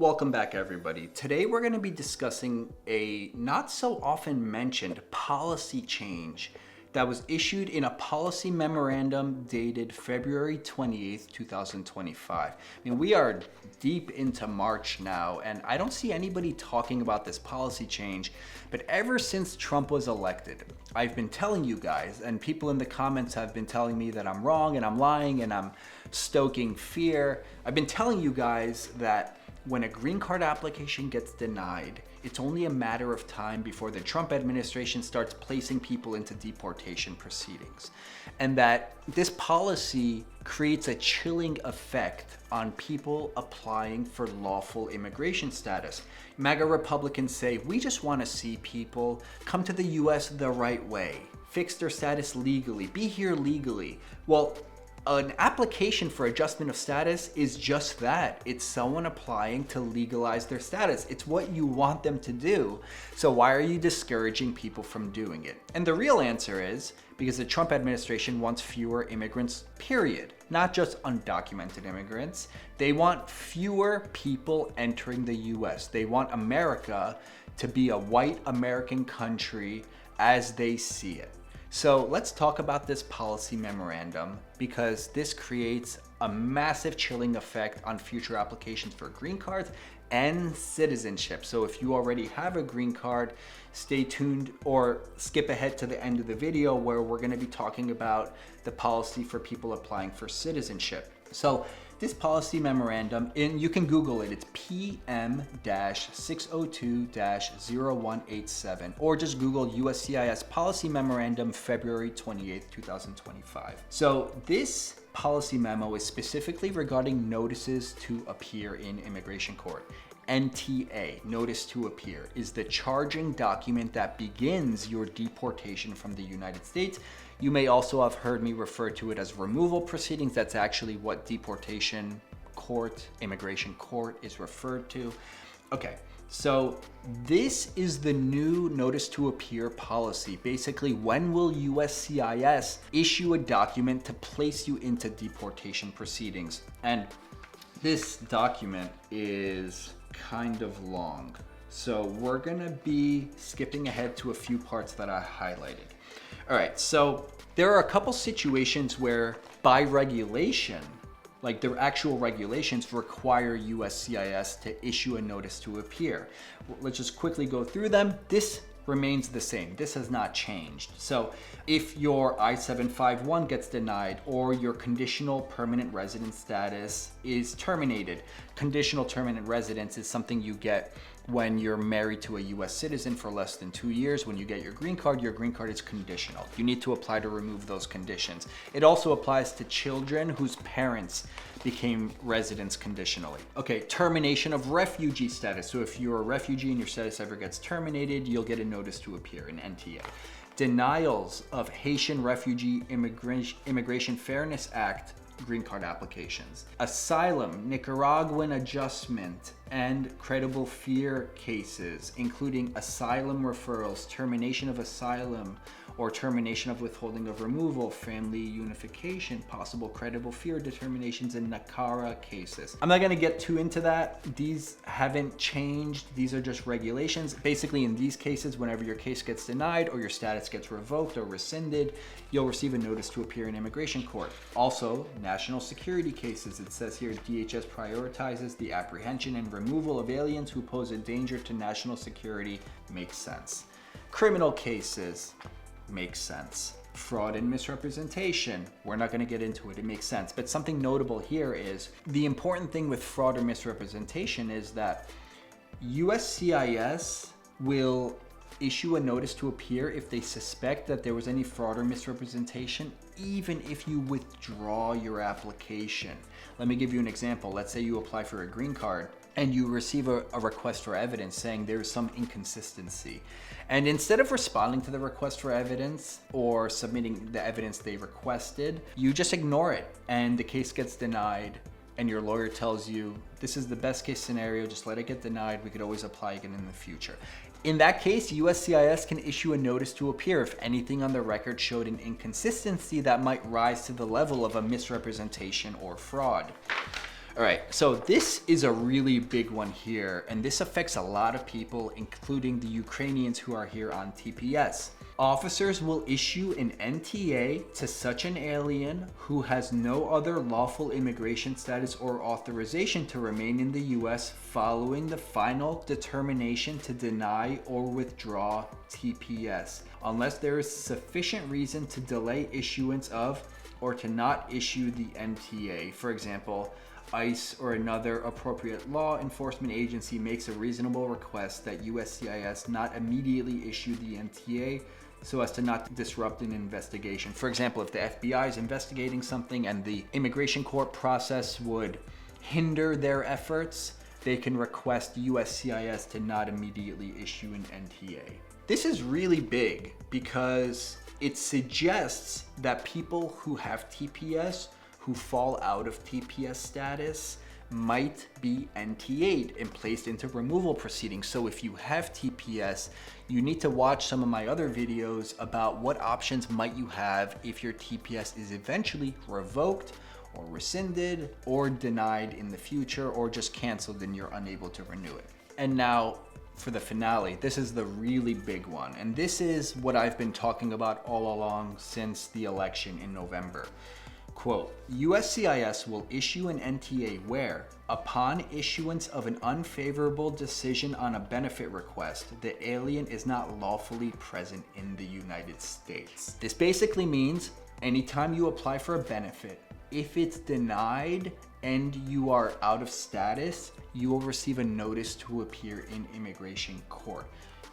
Welcome back, everybody. Today we're going to be discussing a not so often mentioned policy change that was issued in a policy memorandum dated February 28th, 2025. I mean, we are deep into March now, and I don't see anybody talking about this policy change, but ever since Trump was elected, I've been telling you guys, and people in the comments have been telling me that I'm wrong and I'm lying and I'm stoking fear. I've been telling you guys that when a green card application gets denied, it's only a matter of time before the Trump administration starts placing people into deportation proceedings. And that this policy creates a chilling effect on people applying for lawful immigration status. MAGA Republicans say, we just want to see people come to the US the right way, fix their status legally, be here legally. Well, an application for adjustment of status is just that. It's someone applying to legalize their status. It's what you want them to do. So why are you discouraging people from doing it? And the real answer is because the Trump administration wants fewer immigrants, period. Not just undocumented immigrants. They want fewer people entering the US. They want America to be a white American country as they see it. So let's talk about this policy memorandum because this creates a massive chilling effect on future applications for green cards and citizenship. So if you already have a green card, stay tuned or skip ahead to the end of the video where we're going to be talking about the policy for people applying for citizenship. So this policy memorandum, and you can Google it, it's PM-602-0187, or just Google USCIS Policy Memorandum February 28th, 2025. So this policy memo is specifically regarding notices to appear in immigration court. NTA, notice to appear, is the charging document that begins your deportation from the United States. You may also have heard me refer to it as removal proceedings. That's actually what deportation court, immigration court is referred to. Okay, so this is the new notice to appear policy. Basically, when will USCIS issue a document to place you into deportation proceedings? And this document is kind of long. So we're gonna be skipping ahead to a few parts that I highlighted. All right, so there are a couple situations where by regulation, like the actual regulations require USCIS to issue a notice to appear. Let's just quickly go through them. This remains the same. This has not changed. So if your I-751 gets denied or your conditional permanent residence status is terminated, conditional permanent residence is something you get when you're married to a US citizen for less than 2 years. When you get your green card is conditional. You need to apply to remove those conditions. It also applies to children whose parents became residents conditionally. Okay, termination of refugee status. So if you're a refugee and your status ever gets terminated, you'll get a notice to appear in NTA. Denials of Haitian Refugee Immigration Fairness Act green card applications. Asylum, Nicaraguan adjustment, and credible fear cases, including asylum referrals, termination of asylum, or termination of withholding of removal, family unification, possible credible fear determinations, and NACARA cases. I'm not gonna get too into that. These haven't changed. These are just regulations. Basically, in these cases, whenever your case gets denied or your status gets revoked or rescinded, you'll receive a notice to appear in immigration court. Also, national security cases. It says here, DHS prioritizes the apprehension and removal of aliens who pose a danger to national security. Makes sense. Criminal cases. Makes sense. Fraud and misrepresentation. We're not going to get into it. It makes sense. But something notable here is the important thing with fraud or misrepresentation is that USCIS will issue a notice to appear if they suspect that there was any fraud or misrepresentation, even if you withdraw your application. Let me give you an example. Let's say you apply for a green card and you receive a request for evidence saying there's some inconsistency. And instead of responding to the request for evidence or submitting the evidence they requested, you just ignore it and the case gets denied and your lawyer tells you, this is the best case scenario, just let it get denied, we could always apply again in the future. In that case, USCIS can issue a notice to appear if anything on the record showed an inconsistency that might rise to the level of a misrepresentation or fraud. All right, so this is a really big one here, and this affects a lot of people, including the Ukrainians who are here on TPS. Officers will issue an NTA to such an alien who has no other lawful immigration status or authorization to remain in the U.S. following the final determination to deny or withdraw TPS, unless there is sufficient reason to delay issuance of or to not issue the NTA. For example, ICE or another appropriate law enforcement agency makes a reasonable request that USCIS not immediately issue the NTA so as to not disrupt an investigation. For example, if the FBI is investigating something and the immigration court process would hinder their efforts, they can request USCIS to not immediately issue an NTA. This is really big because it suggests that people who have TPS, who fall out of TPS status, might be NTA'd and placed into removal proceedings. So if you have TPS, you need to watch some of my other videos about what options might you have if your TPS is eventually revoked or rescinded or denied in the future or just canceled and you're unable to renew it. And now for the finale, this is the really big one. And this is what I've been talking about all along since the election in November. Quote, USCIS will issue an NTA where, upon issuance of an unfavorable decision on a benefit request, the alien is not lawfully present in the United States. This basically means anytime you apply for a benefit, if it's denied and you are out of status, you will receive a notice to appear in immigration court.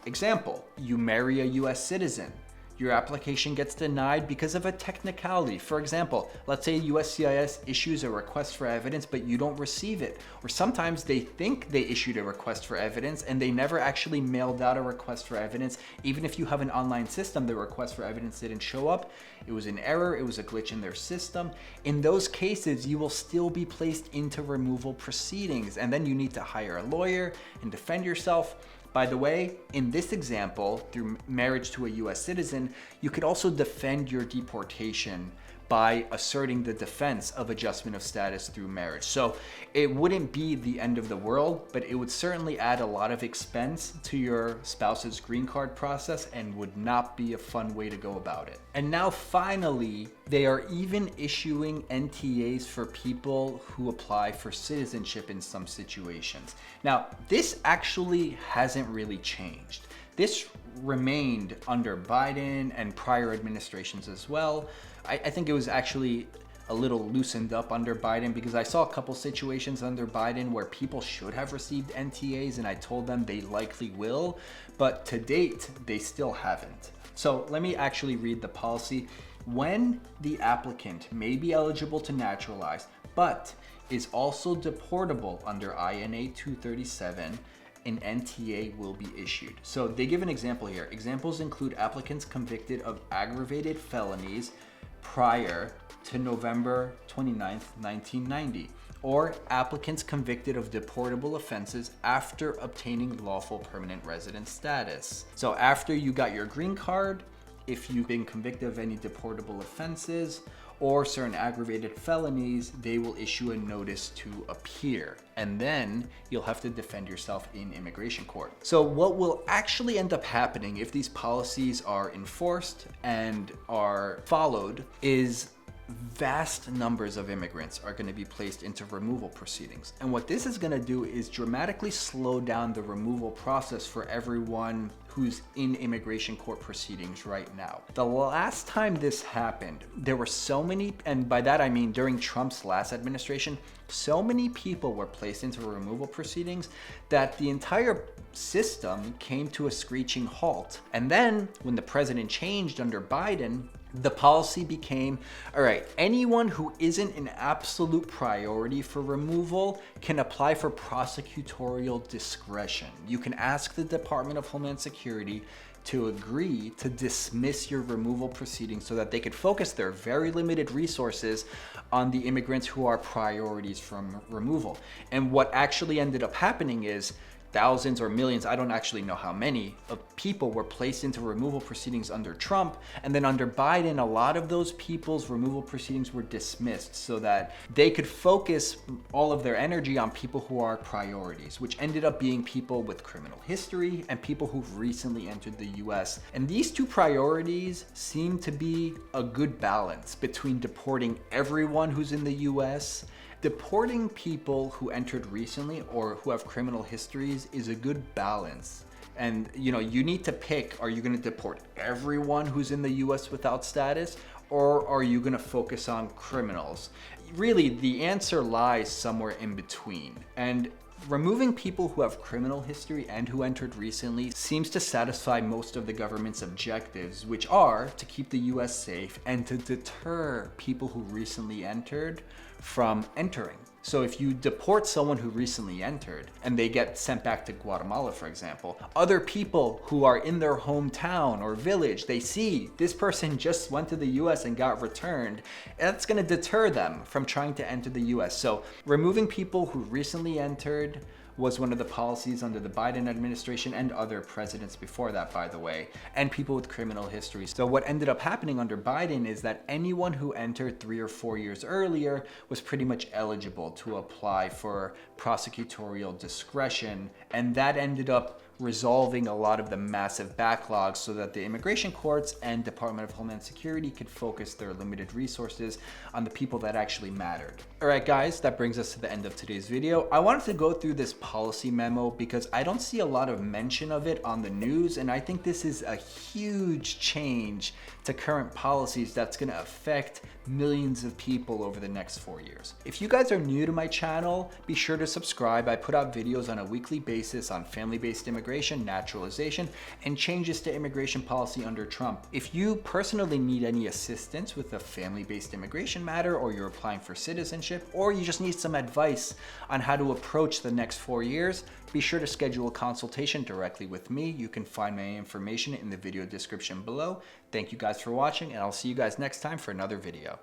Example, you marry a US citizen. Your application gets denied because of a technicality. For example, let's say USCIS issues a request for evidence, but you don't receive it. Or sometimes they think they issued a request for evidence and they never actually mailed out a request for evidence. Even if you have an online system, the request for evidence didn't show up. It was an error, it was a glitch in their system. In those cases, you will still be placed into removal proceedings. And then you need to hire a lawyer and defend yourself. By the way, in this example, through marriage to a US citizen, you could also defend your deportation by asserting the defense of adjustment of status through marriage. So it wouldn't be the end of the world, but it would certainly add a lot of expense to your spouse's green card process and would not be a fun way to go about it. And now finally, they are even issuing NTAs for people who apply for citizenship in some situations. Now, this actually hasn't really changed. This remained under Biden and prior administrations as well. I think it was actually a little loosened up under Biden because I saw a couple situations under Biden where people should have received NTAs and I told them they likely will, but to date, they still haven't. So let me actually read the policy. When the applicant may be eligible to naturalize, but is also deportable under INA 237, an NTA will be issued. So they give an example here. Examples include applicants convicted of aggravated felonies prior to November 29th, 1990, or applicants convicted of deportable offenses after obtaining lawful permanent resident status. So after you got your green card, if you've been convicted of any deportable offenses or certain aggravated felonies, they will issue a notice to appear. And then you'll have to defend yourself in immigration court. So what will actually end up happening if these policies are enforced and are followed is vast numbers of immigrants are going to be placed into removal proceedings. And what this is going to do is dramatically slow down the removal process for everyone who's in immigration court proceedings right now. The last time this happened, there were so many, and by that I mean during Trump's last administration, so many people were placed into removal proceedings that the entire system came to a screeching halt. And then when the president changed under Biden, the policy became, all right, anyone who isn't an absolute priority for removal can apply for prosecutorial discretion. You can ask the Department of Homeland Security to agree to dismiss your removal proceedings so that they could focus their very limited resources on the immigrants who are priorities from removal. And what actually ended up happening is thousands or millions, I don't actually know how many, of people were placed into removal proceedings under Trump. And then under Biden, a lot of those people's removal proceedings were dismissed so that they could focus all of their energy on people who are priorities, which ended up being people with criminal history and people who've recently entered the US. And these two priorities seem to be a good balance between deporting everyone who's in the US. Deporting people who entered recently or who have criminal histories is a good balance. And you need to pick, are you going to deport everyone who's in the US without status, or are you going to focus on criminals? Really, the answer lies somewhere in between. And removing people who have criminal history and who entered recently seems to satisfy most of the government's objectives, which are to keep the US safe and to deter people who recently entered from entering. So if you deport someone who recently entered and they get sent back to Guatemala, for example, other people who are in their hometown or village, they see this person just went to the US and got returned, that's going to deter them from trying to enter the US. So removing people who recently entered was one of the policies under the Biden administration and other presidents before that, by the way, and people with criminal histories. So what ended up happening under Biden is that anyone who entered 3 or 4 years earlier was pretty much eligible to apply for prosecutorial discretion, and that ended up resolving a lot of the massive backlogs so that the immigration courts and Department of Homeland Security could focus their limited resources on the people that actually mattered. All right, guys, that brings us to the end of today's video. I wanted to go through this policy memo because I don't see a lot of mention of it on the news, and I think this is a huge change to current policies that's going to affect millions of people over the next 4 years. If you guys are new to my channel, be sure to subscribe. I put out videos on a weekly basis on family-based immigration, naturalization, and changes to immigration policy under Trump. If you personally need any assistance with a family-based immigration matter, or you're applying for citizenship, or you just need some advice on how to approach the next 4 years, be sure to schedule a consultation directly with me. You can find my information in the video description below. Thank you guys for watching, and I'll see you guys next time for another video.